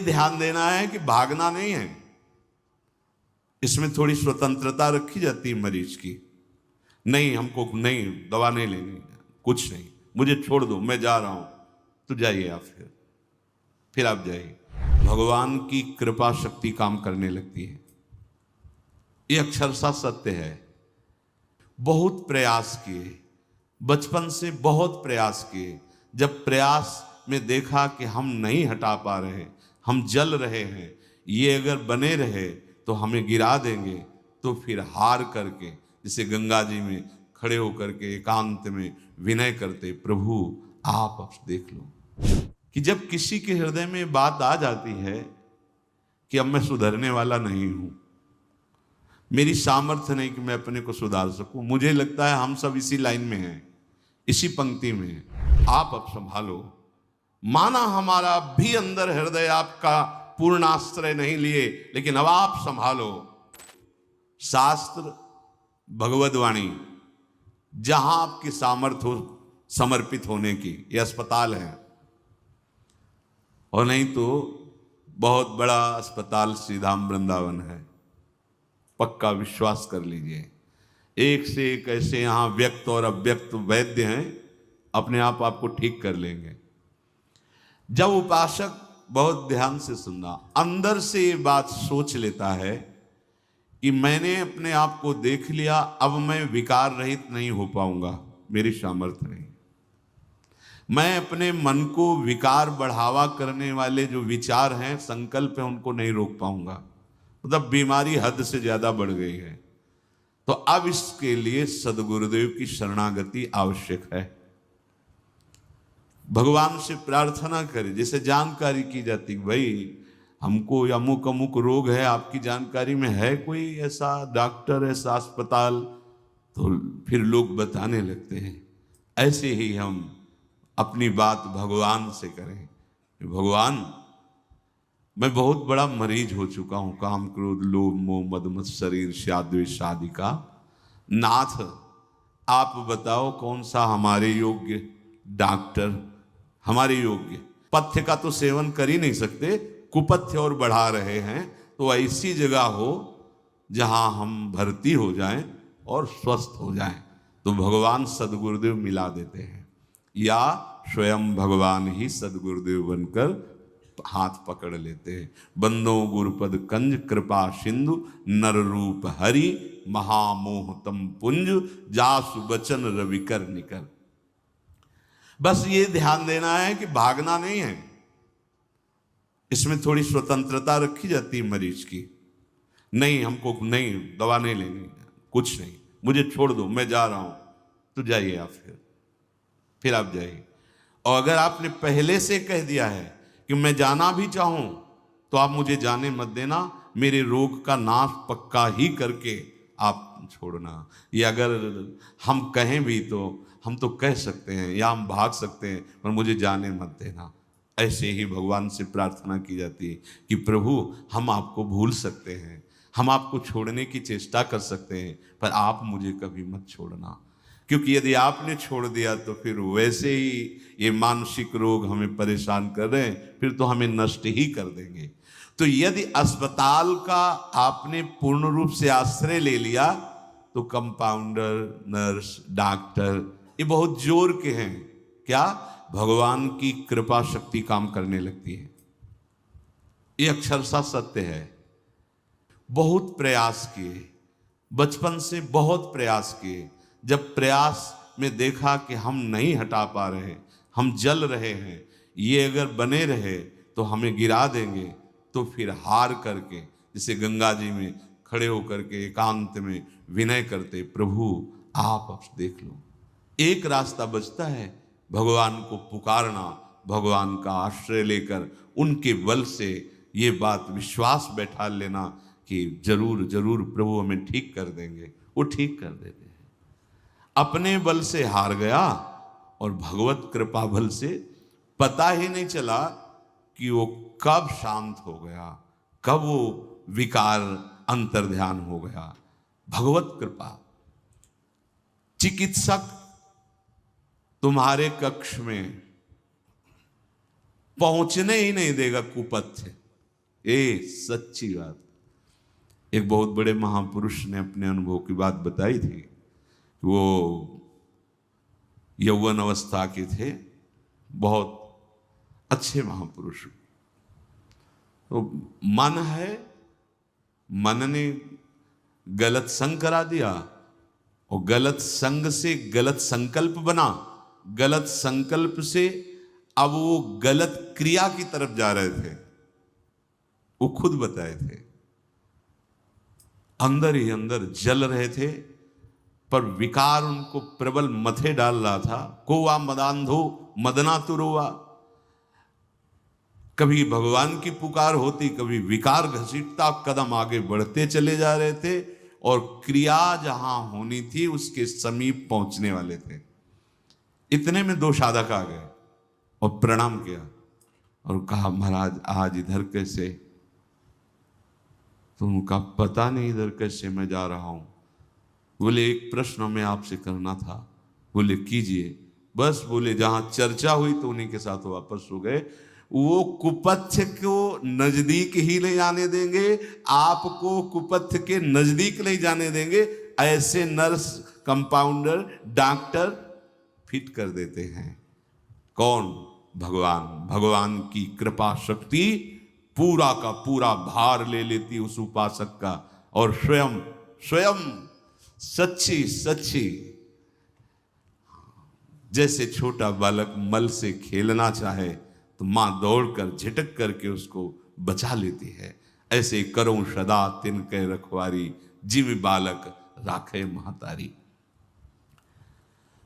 ध्यान देना है कि भागना नहीं है। इसमें थोड़ी स्वतंत्रता रखी जाती है मरीज की। नहीं, हमको नहीं, दवा नहीं लेनी, कुछ नहीं, मुझे छोड़ दो, मैं जा रहा हूं। तो जाइए आप, फिर आप जाइए। भगवान की कृपा शक्ति काम करने लगती है। ये अक्षरशः सत्य है। बहुत प्रयास किए, बचपन से बहुत प्रयास किए। जब प्रयास में देखा कि हम नहीं हटा पा रहे, हम जल रहे हैं, ये अगर बने रहे तो हमें गिरा देंगे, तो फिर हार करके जैसे गंगा जी में खड़े होकर के एकांत में विनय करते, प्रभु आप अब देख लो। कि जब किसी के हृदय में बात आ जाती है कि अब मैं सुधरने वाला नहीं हूं, मेरी सामर्थ्य नहीं कि मैं अपने को सुधार सकूं, मुझे लगता है हम सब इसी लाइन में हैं, इसी पंक्ति में हैं, आप अब संभालो। माना हमारा भी अंदर हृदय आपका पूर्ण आश्रय नहीं लिए, लेकिन अब आप संभालो। शास्त्र, भगवद वाणी, जहां आपकी सामर्थ्य हो समर्पित होने की, यह अस्पताल है। और नहीं तो बहुत बड़ा अस्पताल श्री धाम वृंदावन है, पक्का विश्वास कर लीजिए। एक से एक ऐसे यहां व्यक्त और अव्यक्त वैद्य हैं, अपने आप आपको ठीक कर लेंगे। जब उपासक बहुत ध्यान से सुनना, अंदर से ये बात सोच लेता है कि मैंने अपने आप को देख लिया, अब मैं विकार रहित नहीं हो पाऊंगा, मेरी सामर्थ्य नहीं। मैं अपने मन को विकार बढ़ावा करने वाले जो विचार हैं, संकल्प हैं, उनको नहीं रोक पाऊंगा। मतलब बीमारी हद से ज्यादा बढ़ गई है। तो अब इसके लिए सदगुरुदेव की शरणागति आवश्यक है। भगवान से प्रार्थना करें, जैसे जानकारी की जाती, भाई हमको अमुक अमुक रोग है, आपकी जानकारी में है कोई ऐसा डॉक्टर, ऐसा अस्पताल? तो फिर लोग बताने लगते हैं। ऐसे ही हम अपनी बात भगवान से करें, भगवान मैं बहुत बड़ा मरीज हो चुका हूं, काम क्रोध लोभ मोह मद मत्सर ईर्ष्या द्वेष आदि का। नाथ आप बताओ कौन सा हमारे योग्य डॉक्टर, हमारे योग्य। पथ्य का तो सेवन कर ही नहीं सकते, कुपथ्य और बढ़ा रहे हैं, तो ऐसी जगह हो जहां हम भर्ती हो जाएं और स्वस्थ हो जाएं। तो भगवान सदगुरुदेव मिला देते हैं, या स्वयं भगवान ही सदगुरुदेव बनकर हाथ पकड़ लेते हैं। बंदो गुरुपद कंज कृपा सिंधु नर रूप हरि महामोह तम पुंज जासु बचन रविकर निकर। बस ये ध्यान देना है कि भागना नहीं है। इसमें थोड़ी स्वतंत्रता रखी जाती है मरीज की। नहीं, हमको नहीं, दवा नहीं लेनी, कुछ नहीं, मुझे छोड़ दो, मैं जा रहा हूं। तो जाइए आप, फिर आप जाइए। और अगर आपने पहले से कह दिया है कि मैं जाना भी चाहूं तो आप मुझे जाने मत देना, मेरे रोग का नाश पक्का ही करके आप छोड़ना। या अगर हम कहें भी तो हम तो कह सकते हैं या हम भाग सकते हैं, पर मुझे जाने मत देना। ऐसे ही भगवान से प्रार्थना की जाती है कि प्रभु हम आपको भूल सकते हैं, हम आपको छोड़ने की चेष्टा कर सकते हैं, पर आप मुझे कभी मत छोड़ना। क्योंकि यदि आपने छोड़ दिया तो फिर वैसे ही ये मानसिक रोग हमें परेशान कर रहे हैं, फिर तो हमें नष्ट ही कर देंगे। तो यदि अस्पताल का आपने पूर्ण रूप से आश्रय ले लिया तो कंपाउंडर, नर्स, डॉक्टर ये बहुत जोर के हैं। क्या? भगवान की कृपा शक्ति काम करने लगती है। ये अक्षरशः सत्य है। बहुत प्रयास किए, बचपन से बहुत प्रयास किए। जब प्रयास में देखा कि हम नहीं हटा पा रहे, हम जल रहे हैं, ये अगर बने रहे तो हमें गिरा देंगे, तो फिर हार करके जैसे गंगा जी में खड़े होकर के एकांत में विनय करते, प्रभु आप अब देख लो। एक रास्ता बचता है, भगवान को पुकारना, भगवान का आश्रय लेकर उनके बल से ये बात विश्वास बैठा लेना कि जरूर जरूर प्रभु हमें ठीक कर देंगे। वो ठीक कर देते हैं। अपने बल से हार गया और भगवत कृपा बल से पता ही नहीं चला कि वो कब शांत हो गया, कब वो विकार अंतर्ध्यान हो गया। भगवत कृपा। चिकित्सक तुम्हारे कक्ष में पहुंचने ही नहीं देगा कुपथ्य। सच्ची बात। एक बहुत बड़े महापुरुष ने अपने अनुभव की बात बताई थी। वो यौवन अवस्था के थे, बहुत अच्छे महापुरुष। तो मन है, मन ने गलत संग करा दिया, और गलत संग से गलत संकल्प बना, गलत संकल्प से अब वो गलत क्रिया की तरफ जा रहे थे। वो खुद बताए थे, अंदर ही अंदर जल रहे थे, पर विकार उनको प्रबल मथे डाल रहा था। कोवा मदांधो मदना तुरोवा। कभी भगवान की पुकार होती, कभी विकार घसीटता, कदम आगे बढ़ते चले जा रहे थे, और क्रिया जहां होनी थी उसके समीप पहुंचने वाले थे। इतने में दो साधक आ गए और प्रणाम किया और कहा, महाराज आज इधर कैसे? तो उनका पता नहीं इधर कैसे मैं जा रहा हूं। बोले एक प्रश्न हमें आपसे करना था। बोले कीजिए। बस बोले जहां चर्चा हुई तो उन्हीं के साथ वापस हो गए। वो कुपथ्य को नजदीक ही ले जाने देंगे, आपको कुपथ्य के नजदीक नहीं जाने देंगे। ऐसे नर्स, कंपाउंडर, डॉक्टर फिट कर देते हैं। कौन? भगवान। भगवान की कृपा शक्ति पूरा का पूरा भार ले लेती उस उपासक का, और स्वयं सच्ची सच्ची, जैसे छोटा बालक मल से खेलना चाहे तो मां दौड़कर झिटक करके उसको बचा लेती है। ऐसे करो सदा तिनके रखवारी, जीव बालक राखे महतारी।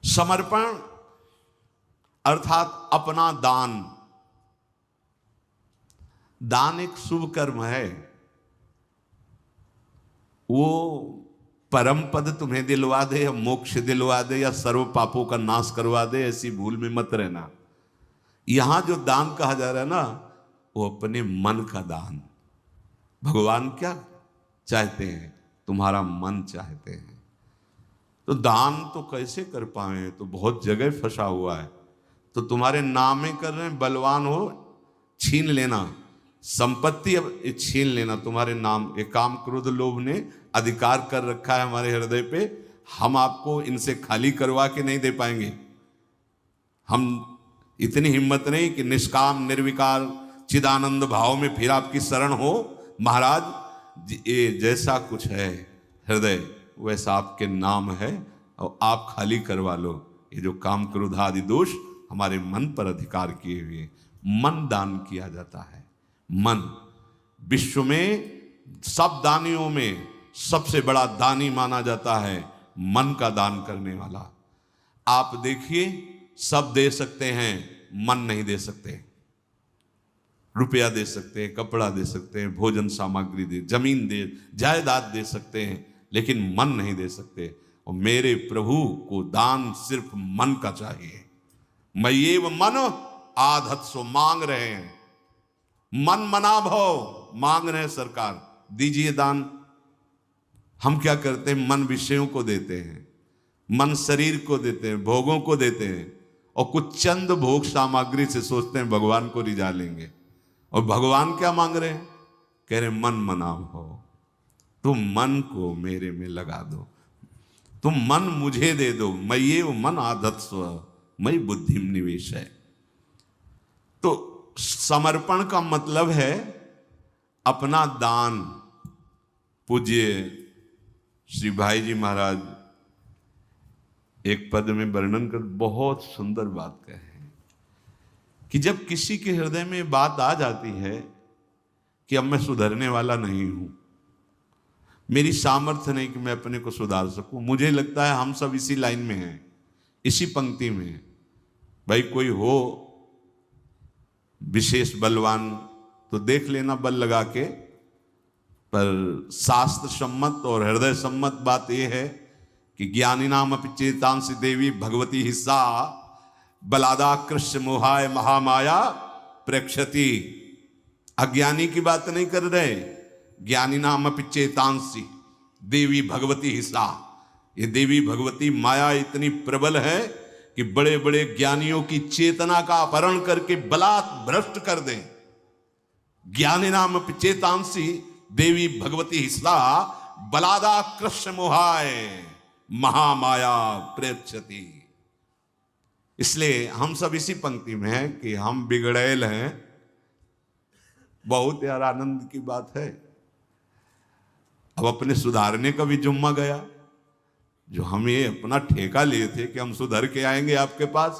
समर्पण अर्थात अपना दान। दान एक शुभ कर्म है। वो परम पद तुम्हें दिलवा दे, या मोक्ष दिलवा दे, या सर्व पापों का नाश करवा दे, ऐसी भूल में मत रहना। यहां जो दान कहा जा रहा है ना, वो अपने मन का दान। भगवान क्या चाहते हैं? तुम्हारा मन चाहते हैं। तो दान तो कैसे कर पाए? तो बहुत जगह फंसा हुआ है। तो तुम्हारे नाम में कर रहे हैं, बलवान हो छीन लेना, संपत्ति अब छीन लेना तुम्हारे नाम। एक काम क्रोध लोभ ने अधिकार कर रखा है हमारे हृदय पे। हम आपको इनसे खाली करवा के नहीं दे पाएंगे। हम इतनी हिम्मत नहीं कि निष्काम निर्विकार चिदानंद भाव में फिर आपकी शरण हो। महाराज ये जैसा कुछ है हृदय, वैसा आपके नाम है, और आप खाली करवा लो। ये जो काम क्रोध आदि दोष हमारे मन पर अधिकार किए हुए, मन दान किया जाता है। मन विश्व में सब दानियों में सबसे बड़ा दानी माना जाता है, मन का दान करने वाला। आप देखिए, सब दे सकते हैं, मन नहीं दे सकते। रुपया दे सकते हैं, कपड़ा दे सकते हैं, भोजन सामग्री दे, जमीन दे, जायदाद दे सकते हैं, लेकिन मन नहीं दे सकते। और मेरे प्रभु को दान सिर्फ मन का चाहिए। मैं ये मन आधत सो मांग रहे हैं, मन मना भव मांग रहे हैं सरकार, दीजिए दान। हम क्या करते हैं? मन विषयों को देते हैं, मन शरीर को देते हैं, भोगों को देते हैं, और कुछ चंद भोग सामग्री से सोचते हैं भगवान को रिझा लेंगे। और भगवान क्या मांग रहे हैं? कह रहे मन मना भव, तुम मन को मेरे में लगा दो, तुम मन मुझे दे दो। मैं ये मन आदत स्व मई बुद्धि निवेश है। तो समर्पण का मतलब है अपना दान। पूज्य श्री भाई जी महाराज एक पद में वर्णन कर बहुत सुंदर बात कहे हैं कि जब किसी के हृदय में बात आ जाती है कि अब मैं सुधरने वाला नहीं हूं, मेरी सामर्थ्य नहीं कि मैं अपने को सुधार सकूं। मुझे लगता है हम सब इसी लाइन में हैं, इसी पंक्ति में हैं। भाई कोई हो विशेष बलवान तो देख लेना बल लगा के, पर शास्त्र सम्मत और हृदय सम्मत बात यह है कि ज्ञानी नाम अपि चेतांसी देवी भगवती हिस्सा बलादा कृष्ण मोहाय महामाया प्रेक्षति। अज्ञानी की बात नहीं कर रहे, ज्ञानी नाम अपि चेतांसी देवी भगवती हिस्सा। ये देवी भगवती माया इतनी प्रबल है कि बड़े बड़े ज्ञानियों की चेतना का अपहरण करके बलात् भ्रष्ट कर दें। ज्ञानी नाम चेतांसी देवी भगवती हिस्सा बलादा कृष्ण मोहाय महामाया प्रेक्षति। इसलिए हम सब इसी पंक्ति में हैं कि हम बिगड़ैल हैं। बहुत यार आनंद की बात है। अब अपने सुधारने का भी जुम्मा गया। जो हम ये अपना ठेका लिए थे कि हम सुधर के आएंगे आपके पास,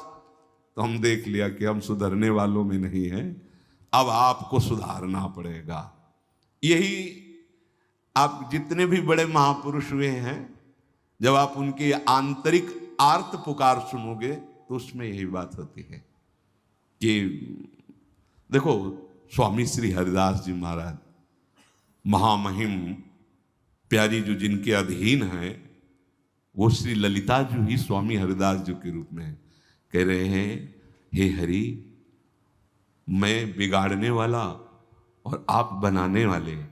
तो हम देख लिया कि हम सुधरने वालों में नहीं हैं। अब आपको सुधारना पड़ेगा। यही आप जितने भी बड़े महापुरुष हुए हैं, जब आप उनकी आंतरिक आर्त पुकार सुनोगे तो उसमें यही बात होती है कि देखो, स्वामी श्री हरिदास जी महाराज महामहिम प्यारी जो जिनके अधीन है, वो श्री ललिता जी ही स्वामी हरिदास जी के रूप में कह रहे हैं, हे हरि, मैं बिगाड़ने वाला और आप बनाने वाले,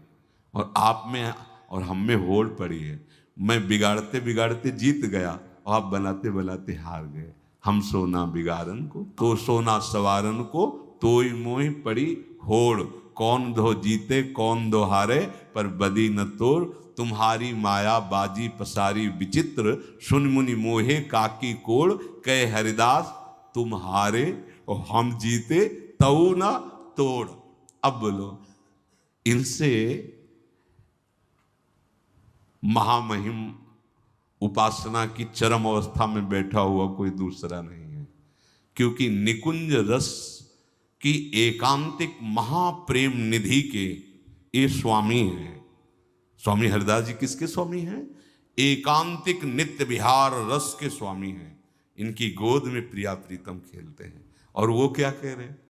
और आप में और हम में होड़ पड़ी है। मैं बिगाड़ते बिगाड़ते जीत गया और आप बनाते बनाते हार गए। हम सोना बिगाड़न को तो सोना सवारन को, तोई मोई पड़ी होड़। कौन दो जीते कौन दो हारे, पर बदी न तोड़। तुम्हारी माया बाजी पसारी विचित्र, सुन मुनि मोहे काकी कोड़। कहे हरिदास तुम हारे और हम जीते, तऊ ना तोड़। अब बोलो, इनसे महामहिम उपासना की चरम अवस्था में बैठा हुआ कोई दूसरा नहीं है। क्योंकि निकुंज रस की एकांतिक महाप्रेम निधि के ये स्वामी हैं। स्वामी हरिदास जी किसके स्वामी हैं? एकांतिक नित्य विहार रस के स्वामी हैं। इनकी गोद में प्रिया प्रीतम खेलते हैं। और वो क्या कह रहे हैं?